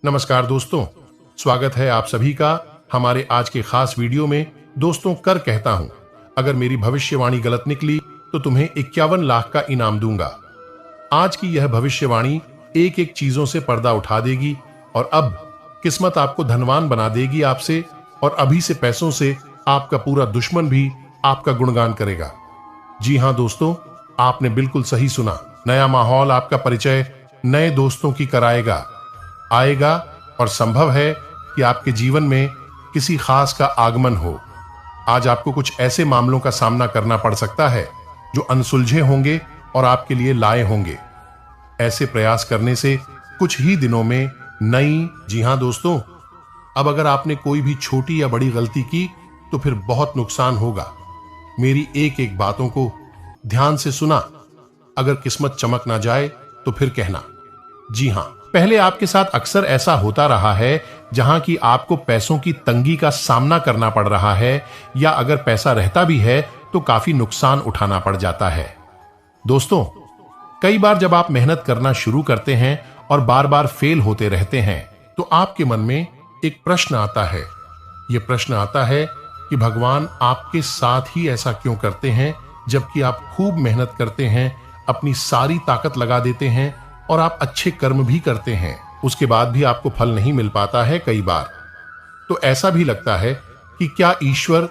नमस्कार दोस्तों, स्वागत है आप सभी का हमारे आज के खास वीडियो में। दोस्तों, कर कहता हूं, अगर मेरी भविष्यवाणी गलत निकली तो तुम्हें 51 लाख का इनाम दूंगा। आज की यह भविष्यवाणी एक एक चीजों से पर्दा उठा देगी और अब किस्मत आपको धनवान बना देगी आपसे, और अभी से पैसों से आपका पूरा दुश्मन भी आपका गुणगान करेगा। जी हां दोस्तों, आपने बिल्कुल सही सुना। नया माहौल आपका परिचय नए दोस्तों की कराएगा आएगा और संभव है कि आपके जीवन में किसी खास का आगमन हो। आज आपको कुछ ऐसे मामलों का सामना करना पड़ सकता है जो अनसुलझे होंगे और आपके लिए लाए होंगे। ऐसे प्रयास करने से कुछ ही दिनों में नई जी हां दोस्तों, अब अगर आपने कोई भी छोटी या बड़ी गलती की तो फिर बहुत नुकसान होगा। मेरी एक एक बातों को ध्यान से सुना। अगर किस्मत चमक ना जाए तो फिर कहना। जी हां, पहले आपके साथ अक्सर ऐसा होता रहा है जहां की आपको पैसों की तंगी का सामना करना पड़ रहा है, या अगर पैसा रहता भी है तो काफी नुकसान उठाना पड़ जाता है। दोस्तों, कई बार जब आप मेहनत करना शुरू करते हैं और बार बार फेल होते रहते हैं तो आपके मन में एक प्रश्न आता है। यह प्रश्न आता है कि भगवान आपके साथ ही ऐसा क्यों करते हैं, जबकि आप खूब मेहनत करते हैं, अपनी सारी ताकत लगा देते हैं और आप अच्छे कर्म भी करते हैं, उसके बाद भी आपको फल नहीं मिल पाता है। कई बार तो ऐसा भी लगता है कि क्या ईश्वर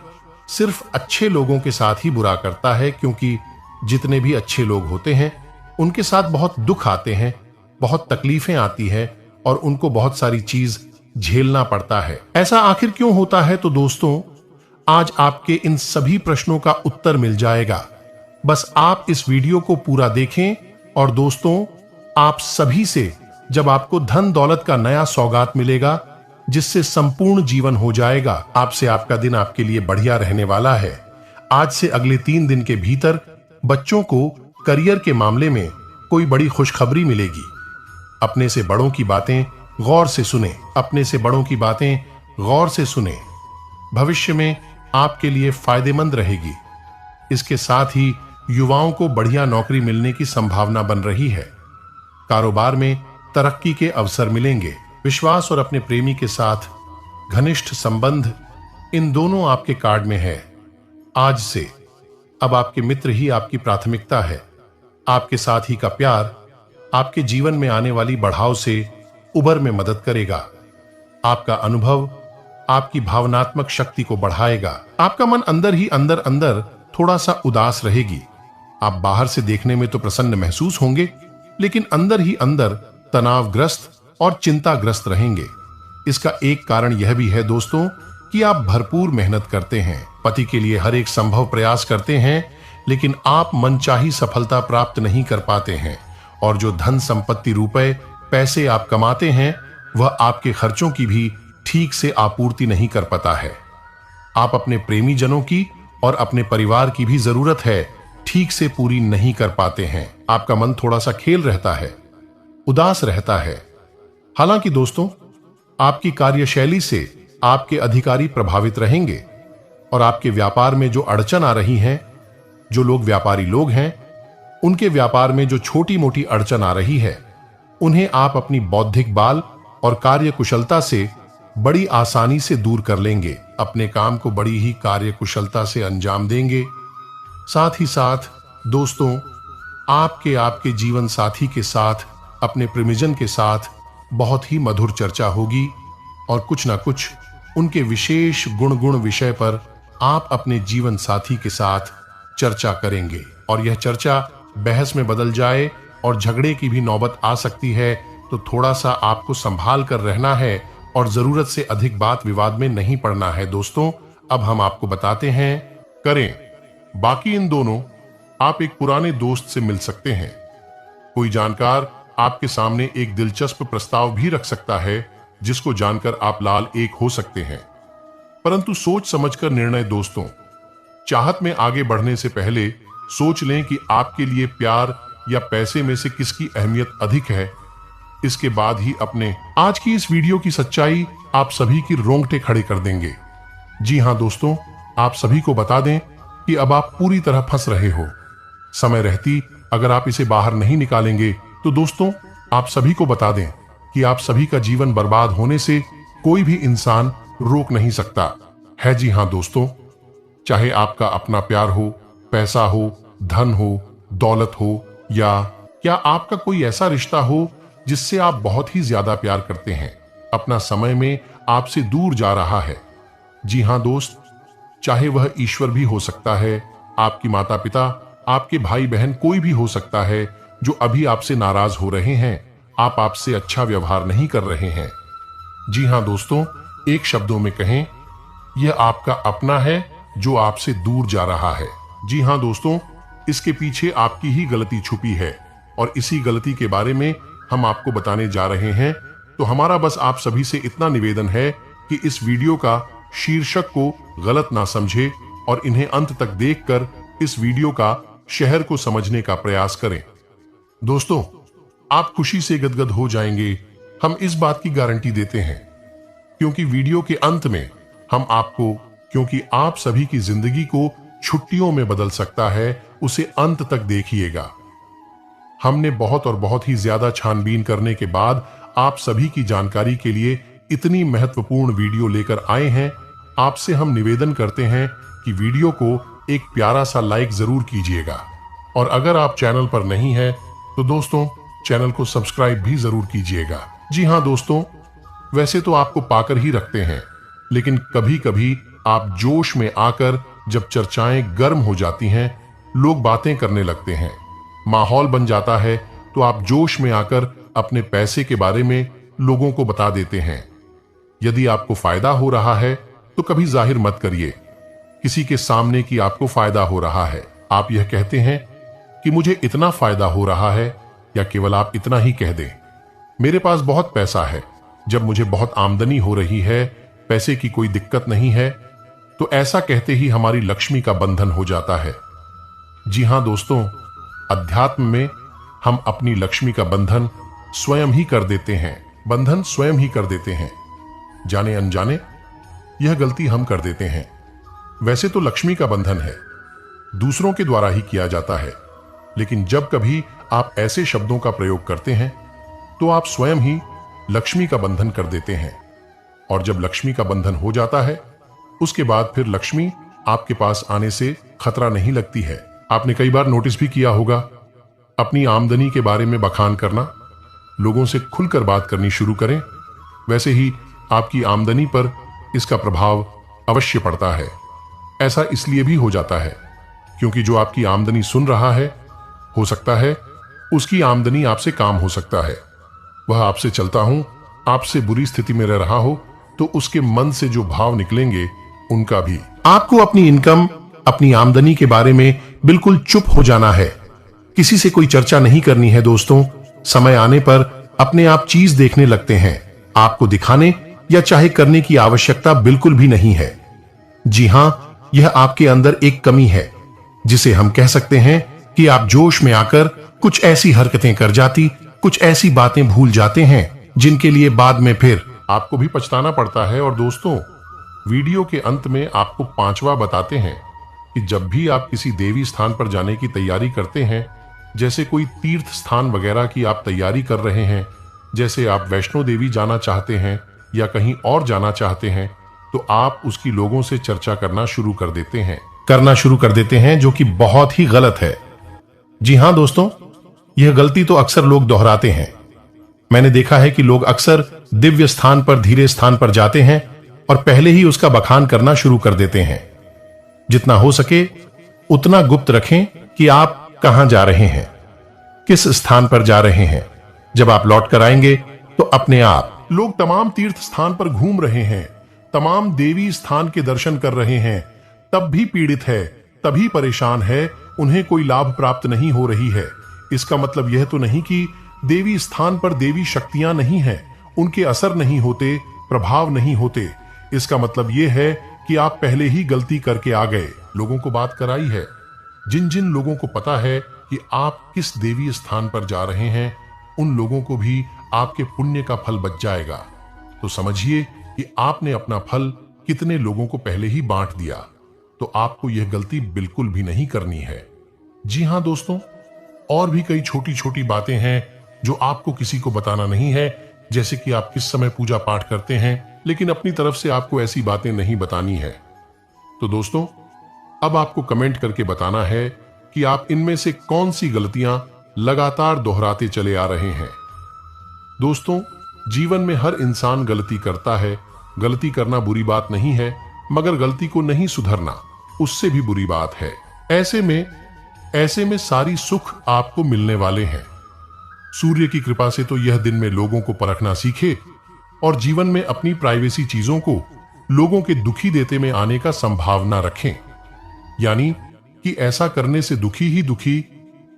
सिर्फ अच्छे लोगों के साथ ही बुरा करता है, क्योंकि जितने भी अच्छे लोग होते हैं उनके साथ बहुत दुख आते हैं, बहुत तकलीफें आती है और उनको बहुत सारी चीज झेलना पड़ता है। ऐसा आखिर क्यों होता है? तो दोस्तों, आज आपके इन सभी प्रश्नों का उत्तर मिल जाएगा। बस आप इस वीडियो को पूरा देखें। और दोस्तों, आप सभी से जब आपको धन दौलत का नया सौगात मिलेगा जिससे संपूर्ण जीवन हो जाएगा, आपसे आपका दिन आपके लिए बढ़िया रहने वाला है। आज से अगले 3 दिन के भीतर बच्चों को करियर के मामले में कोई बड़ी खुशखबरी मिलेगी। अपने से बड़ों की बातें गौर से सुने, अपने से बड़ों की बातें गौर से सुने। भविष्य में आपके लिए फायदेमंद रहेगी। इसके साथ ही युवाओं को बढ़िया नौकरी मिलने की संभावना बन रही है। कारोबार में तरक्की के अवसर मिलेंगे। विश्वास और अपने प्रेमी के साथ घनिष्ठ संबंध, इन दोनों आपके कार्ड में है। आज से अब आपके मित्र ही आपकी प्राथमिकता है। आपके साथ ही का प्यार आपके जीवन में आने वाली बढ़ाव से उबर में मदद करेगा। आपका अनुभव आपकी भावनात्मक शक्ति को बढ़ाएगा। आपका मन अंदर ही अंदर थोड़ा सा उदास रहेगी। आप बाहर से देखने में तो प्रसन्न महसूस होंगे, लेकिन अंदर ही अंदर तनावग्रस्त और चिंताग्रस्त रहेंगे। इसका एक कारण यह भी है दोस्तों कि आप भरपूर मेहनत करते हैं, पति के लिए हर एक संभव प्रयास करते हैं, लेकिन आप मनचाही सफलता प्राप्त नहीं कर पाते हैं। और जो धन संपत्ति, रुपए, पैसे आप कमाते हैं, वह आपके खर्चों की भी ठीक से आपूर्ति नहीं कर पाता है। आप अपने प्रेमी जनों की और अपने परिवार की भी जरूरत है ठीक से पूरी नहीं कर पाते हैं। आपका मन थोड़ा सा खेल रहता है, उदास रहता है। हालांकि दोस्तों, आपकी कार्यशैली से आपके अधिकारी प्रभावित रहेंगे और आपके व्यापार में जो अड़चन आ रही हैं, जो लोग व्यापारी लोग हैं, उनके व्यापार में जो छोटी मोटी अड़चन आ रही है, उन्हें आप अपनी बौद्धिक बल और कार्य कुशलता से बड़ी आसानी से दूर कर लेंगे। अपने काम को बड़ी ही कार्य कुशलता से अंजाम देंगे। साथ ही साथ दोस्तों, आपके जीवन साथी के साथ, अपने प्रेमीजन के साथ बहुत ही मधुर चर्चा होगी और कुछ ना कुछ उनके विशेष गुण विषय पर आप अपने जीवन साथी के साथ चर्चा करेंगे। और यह चर्चा बहस में बदल जाए और झगड़े की भी नौबत आ सकती है, तो थोड़ा सा आपको संभाल कर रहना है और जरूरत से अधिक बात विवाद में नहीं पड़ना है। दोस्तों, अब हम आपको बताते हैं करें। बाकी इन दोनों, आप एक पुराने दोस्त से मिल सकते हैं। कोई जानकार आपके सामने एक दिलचस्प प्रस्ताव भी रख सकता है जिसको जानकर आप लाल एक हो सकते हैं, परंतु सोच समझकर निर्णय दोस्तों। चाहत में आगे बढ़ने से पहले सोच लें कि आपके लिए प्यार या पैसे में से किसकी अहमियत अधिक है। इसके बाद ही अपने आज की इस वीडियो की सच्चाई आप सभी की रोंगटे खड़े कर देंगे। जी हां दोस्तों, आप सभी को बता दें कि अब आप पूरी तरह फंस रहे हो। समय रहती अगर आप इसे बाहर नहीं निकालेंगे तो दोस्तों, आप सभी को बता दें कि कि आप सभी का जीवन बर्बाद होने से कोई भी इंसान रोक नहीं सकता है। जी हाँ दोस्तों, चाहे आपका अपना प्यार हो, पैसा हो, धन हो, दौलत हो, या क्या आपका कोई ऐसा रिश्ता हो जिससे आप बहुत ही ज्यादा प्यार करते हैं, अपना समय में आपसे दूर जा रहा है। जी हाँ दोस्त, चाहे वह ईश्वर भी हो सकता है, आपकी माता पिता, आपके भाई बहन, कोई भी हो सकता है जो अभी आपसे नाराज हो रहे हैं, आप आपसे अच्छा व्यवहार नहीं कर रहे हैं। जी हाँ दोस्तों, एक शब्दों में कहें, यह आपका अपना है जो आपसे दूर जा रहा है। जी हाँ दोस्तों, इसके पीछे आपकी ही गलती छुपी है और इसी गलती के बारे में हम आपको बताने जा रहे हैं। तो हमारा बस आप सभी से इतना निवेदन है कि इस वीडियो का शीर्षक को गलत ना समझे और इन्हें अंत तक देखकर इस वीडियो का शहर को समझने का प्रयास करें। दोस्तों, आप खुशी से गदगद हो जाएंगे, हम इस बात की गारंटी देते हैं, क्योंकि वीडियो के अंत में हम आपको, क्योंकि आप सभी की जिंदगी को छुट्टियों में बदल सकता है, उसे अंत तक देखिएगा। हमने बहुत और बहुत ही ज्यादा छानबीन करने के बाद आप सभी की जानकारी के लिए इतनी महत्वपूर्ण वीडियो लेकर आए हैं। आपसे हम निवेदन करते हैं कि वीडियो को एक प्यारा सा लाइक जरूर कीजिएगा, और अगर आप चैनल पर नहीं है तो दोस्तों चैनल को सब्सक्राइब भी जरूर कीजिएगा। जी हाँ दोस्तों, वैसे तो आपको पाकर ही रखते हैं, लेकिन कभी कभी आप जोश में आकर जब चर्चाएं गर्म हो जाती हैं, लोग बातें करने लगते हैं, माहौल बन जाता है, तो आप जोश में आकर अपने पैसे के बारे में लोगों को बता देते हैं। यदि आपको फायदा हो रहा है तो कभी जाहिर मत करिए किसी के सामने कि आपको फायदा हो रहा है। आप यह कहते हैं कि मुझे इतना फायदा हो रहा है, या केवल आप इतना ही कह दें, मेरे पास बहुत पैसा है। जब मुझे बहुत आमदनी हो रही है, पैसे की कोई दिक्कत नहीं है, तो ऐसा कहते ही हमारी लक्ष्मी का बंधन हो जाता है। जी हां दोस्तों, अध्यात्म में हम अपनी लक्ष्मी का बंधन स्वयं ही कर देते हैं, बंधन स्वयं ही कर देते हैं। जाने अनजाने यह गलती हम कर देते हैं। वैसे तो लक्ष्मी का बंधन है, दूसरों के द्वारा ही किया जाता है, लेकिन जब कभी आप ऐसे शब्दों का प्रयोग करते हैं तो आप स्वयं ही लक्ष्मी का बंधन कर देते हैं। और जब लक्ष्मी का बंधन हो जाता है, उसके बाद फिर लक्ष्मी आपके पास आने से खतरा नहीं लगती है। आपने कई बार नोटिस भी किया होगा, अपनी आमदनी के बारे में बखान करना, लोगों से खुलकर बात करनी शुरू करें, वैसे ही आपकी आमदनी पर इसका प्रभाव अवश्य पड़ता है। ऐसा इसलिए भी हो जाता है क्योंकि जो आपकी आमदनी सुन रहा है, हो सकता है उसकी आमदनी आपसे काम हो सकता है। वह आपसे चलता हूं, आपसे बुरी स्थिति में रह रहा हो, तो उसके मन से जो भाव निकलेंगे उनका भी। आपको अपनी इनकम, अपनी आमदनी के बारे में बिल्कुल चुप हो जाना है, किसी से कोई चर्चा नहीं करनी है। दोस्तों, समय आने पर अपने आप चीज देखने लगते हैं, आपको दिखाने या चाहे करने की आवश्यकता बिल्कुल भी नहीं है। जी हां, यह आपके अंदर एक कमी है, जिसे हम कह सकते हैं कि आप जोश में आकर कुछ ऐसी हरकतें कर जाती, कुछ ऐसी बातें भूल जाते हैं जिनके लिए बाद में फिर आपको भी पछताना पड़ता है। और दोस्तों, वीडियो के अंत में आपको पांचवा बताते हैं कि जब भी आप किसी देवी स्थान पर जाने की तैयारी करते हैं, जैसे कोई तीर्थ स्थान वगैरह की आप तैयारी कर रहे हैं, जैसे आप वैष्णो देवी जाना चाहते हैं या कहीं और जाना चाहते हैं, तो आप उसकी लोगों से चर्चा करना शुरू कर देते हैं, जो कि बहुत ही गलत है। जी हां दोस्तों, यह गलती तो अक्सर लोग दोहराते हैं। मैंने देखा है कि लोग अक्सर दिव्य स्थान पर, धीरे स्थान पर जाते हैं और पहले ही उसका बखान करना शुरू कर देते हैं। जितना हो सके उतना गुप्त रखें कि आप कहां जा रहे हैं, किस स्थान पर जा रहे हैं। जब आप लौट कर आएंगे तो अपने आप लोग तमाम तीर्थ स्थान पर घूम रहे हैं, तमाम देवी स्थान के दर्शन कर रहे हैं, तब भी पीड़ित है, तभी परेशान है, उन्हें कोई लाभ प्राप्त नहीं हो रही है। इसका मतलब यह तो नहीं कि देवी स्थान पर देवी शक्तियां नहीं हैं, उनके असर नहीं होते, प्रभाव नहीं होते। इसका मतलब यह है कि आप पहले ही गलती करके आ गए, लोगों को बात कराई है। जिन जिन लोगों को पता है कि आप किस देवी स्थान पर जा रहे हैं, उन लोगों को भी आपके पुण्य का फल बच जाएगा। तो समझिए कि आपने अपना फल कितने लोगों को पहले ही बांट दिया। तो आपको यह गलती बिल्कुल भी नहीं करनी है। जी हां दोस्तों, और भी कई छोटी छोटी बातें हैं जो आपको किसी को बताना नहीं है, जैसे कि आप किस समय पूजा पाठ करते हैं, लेकिन अपनी तरफ से आपको ऐसी बातें नहीं बतानी है। तो दोस्तों, अब आपको कमेंट करके बताना है कि आप इनमें से कौन सी गलतियां लगातार दोहराते चले आ रहे हैं। दोस्तों, जीवन में हर इंसान गलती करता है। गलती करना बुरी बात नहीं है, मगर गलती को नहीं सुधरना उससे भी बुरी बात है। ऐसे में सारी सुख आपको मिलने वाले हैं। सूर्य की कृपा से तो यह दिन में लोगों को परखना सीखे और जीवन में अपनी प्राइवेसी चीजों को लोगों के दुखी देते में आने का संभावना रखें। यानी कि ऐसा करने से दुखी ही दुखी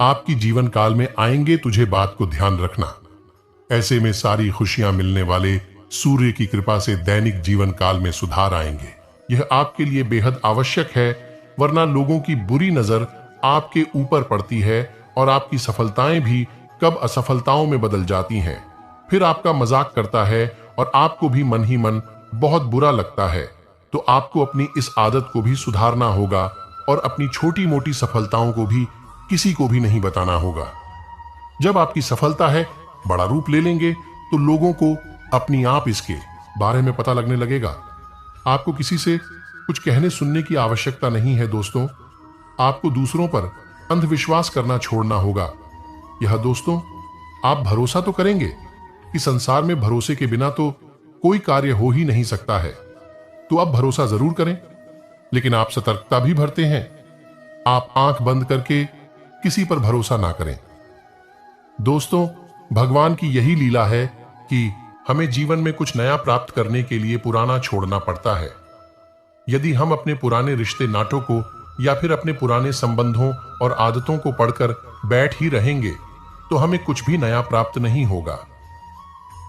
आपकी जीवन काल में आएंगे, तुझे बात को ध्यान रखना। ऐसे में सारी खुशियां मिलने वाले सूर्य की कृपा से दैनिक जीवन काल में सुधार आएंगे। यह आपके लिए बेहद आवश्यक है, वरना लोगों की बुरी नजर आपके ऊपर पड़ती है और आपकी सफलताएं भी कब असफलताओं में बदल जाती हैं। फिर आपका मजाक करता है और आपको भी मन ही मन बहुत बुरा लगता है। तो आपको अपनी इस आदत को भी सुधारना होगा और अपनी छोटी मोटी सफलताओं को भी किसी को भी नहीं बताना होगा। जब आपकी सफलता है बड़ा रूप ले लेंगे तो लोगों को अपनी आप इसके बारे में पता लगने लगेगा। आपको किसी से कुछ कहने सुनने की आवश्यकता नहीं है। दोस्तों, आपको दूसरों पर अंधविश्वास करना छोड़ना होगा। यह दोस्तों, आप भरोसा तो करेंगे कि संसार में भरोसे के बिना तो कोई कार्य हो ही नहीं सकता है। तो आप भरोसा जरूर करें, लेकिन आप सतर्कता भी बरतें हैं। आप आंख बंद करके किसी पर भरोसा ना करें। दोस्तों, भगवान की यही लीला है कि हमें जीवन में कुछ नया प्राप्त करने के लिए पुराना छोड़ना पड़ता है। यदि हम अपने पुराने रिश्ते नाटों को या फिर अपने पुराने संबंधों और आदतों को पढ़कर बैठ ही रहेंगे तो हमें कुछ भी नया प्राप्त नहीं होगा।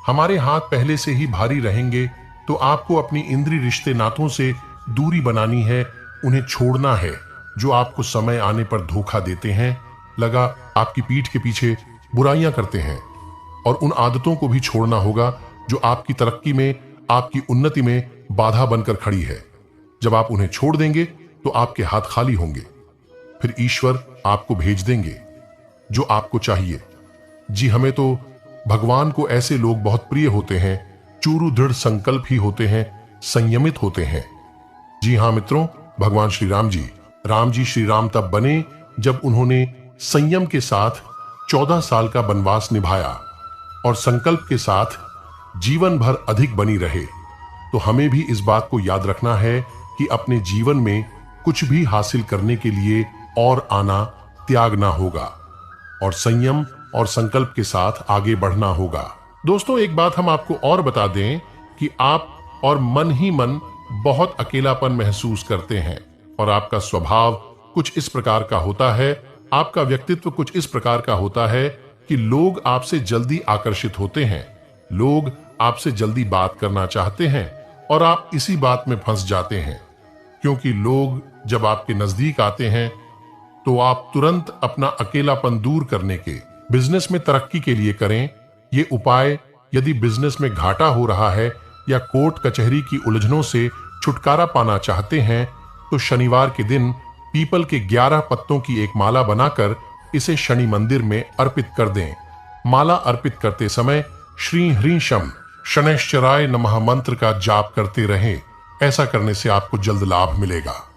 हमारे हाथ पहले से ही भारी रहेंगे, तो आपको अपनी इंद्रिय रिश्ते नातों से दूरी बनानी है, उन्हें छोड़ना है जो आपको समय आने पर धोखा देते हैं, लगा आपकी पीठ के पीछे बुराइयां करते हैं। और उन आदतों को भी छोड़ना होगा जो आपकी तरक्की में, आपकी उन्नति में बाधा बनकर खड़ी है। जब आप उन्हें छोड़ देंगे तो आपके हाथ खाली होंगे। फिर ईश्वर आपको भेज देंगे जो आपको चाहिए। जी, हमें तो भगवान को ऐसे लोग बहुत प्रिय होते हैं, चूरू दृढ़ संकल्प ही होते हैं, संयमित होते हैं। जी हाँ मित्रों, भगवान श्री राम जी श्री राम तब बने जब उन्होंने संयम के साथ 14 साल का वनवास निभाया और संकल्प के साथ जीवन भर अधिक बनी रहे। तो हमें भी इस बात को याद रखना है कि अपने जीवन में कुछ भी हासिल करने के लिए और आना त्यागना होगा और संयम और संकल्प के साथ आगे बढ़ना होगा। दोस्तों, एक बात हम आपको और बता दें कि आप और मन ही मन बहुत अकेलापन महसूस करते हैं और आपका स्वभाव कुछ इस प्रकार का होता है, आपका व्यक्तित्व कुछ इस प्रकार का होता है कि लोग आपसे जल्दी आकर्षित होते हैं, लोग आपसे जल्दी बात करना चाहते हैं और आप इसी बात में फंस जाते हैं। क्योंकि लोग जब आपके नजदीक आते हैं तो आप तुरंत अपना अकेलापन दूर करने के, बिजनेस में तरक्की के लिए करें ये उपाय। यदि बिजनेस में घाटा हो रहा है या कोर्ट कचहरी की उलझनों से छुटकारा पाना चाहते हैं तो शनिवार के दिन पीपल के 11 पत्तों की एक माला बनाकर इसे शनि मंदिर में अर्पित कर दें। माला अर्पित करते समय श्री ह्रीं शम शनैश्चराय नमः मंत्र का जाप करते रहें। ऐसा करने से आपको जल्द लाभ मिलेगा।